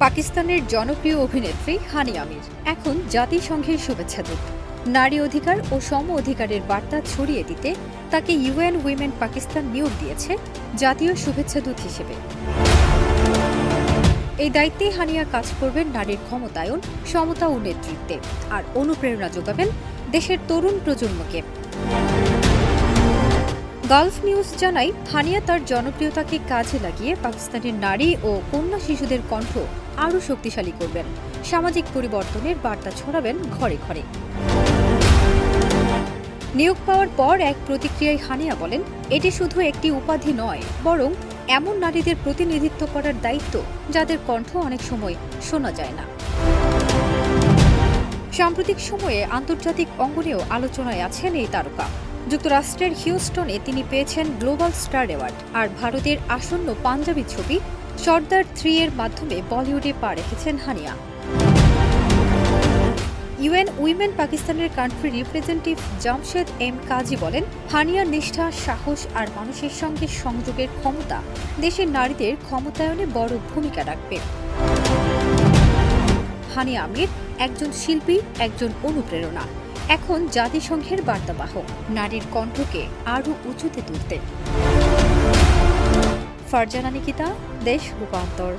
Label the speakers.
Speaker 1: পাকিস্তানের জনপ্রিয় অভিনেত্রী হানি আমির এখন জাতিসংঘের শুভেচ্ছাদূত। নারী অধিকার ও সম অধিকারের বার্তা ছড়িয়ে দিতে তাকে ইউএন উইমেন পাকিস্তান নিয়োগ দিয়েছে জাতীয় শুভেচ্ছাদূত হিসেবে। এই দায়িত্বে হানিয়া কাজ করবেন নারীর ক্ষমতায়ন, সমতা ও নেতৃত্বে, আর অনুপ্রেরণা যোগাবেন দেশের তরুণ প্রজন্মকে। গালফ নিউজ জানায়, হানিয়া তার জনপ্রিয়তাকে কাজে লাগিয়ে পাকিস্তানের নারী ও কন্যা শিশুদের কণ্ঠ আরও শক্তিশালী করবেন, সামাজিক পরিবর্তনের বার্তা ছড়াবেন ঘরে ঘরে। নিয়োগ পাওয়ার পর এক প্রতিক্রিয়ায় হানিয়া বলেন, এটি শুধু একটি উপাধি নয়, বরং এমন নারীদের প্রতিনিধিত্ব করার দায়িত্ব যাদের কণ্ঠ অনেক সময় শোনা যায় না। সাম্প্রতিক সময়ে আন্তর্জাতিক অঙ্গনেও আলোচনায় আছেন এই তারকা। যুক্তরাষ্ট্রের হিউস্টনে তিনি পেয়েছেন গ্লোবাল স্টার অ্যাওয়ার্ড, আর ভারতের আসন্ন পাঞ্জাবি ছবি সর্দার 3 এর মাধ্যমে বলিউডে পা রেখেছেন হানিয়া। ইউএন উইমেন পাকিস্তানের কান্ট্রি রিপ্রেজেন্টেটিভ জামশেদ এম কাজী বলেন, হানিয়ার নিষ্ঠা, সাহস আর মানুষের সঙ্গে সংযোগের ক্ষমতা দেশের নারীদের ক্ষমতায়নে বড় ভূমিকা রাখবে। হানিয়া আমির একজন শিল্পী, একজন অনুপ্রেরণা, এখন জাতিসংঘের বার্তাবাহক, নারীর কণ্ঠকে আরও উঁচুতে তুলতে। ফারজানা নিকিতা, দেশ রূপান্তর।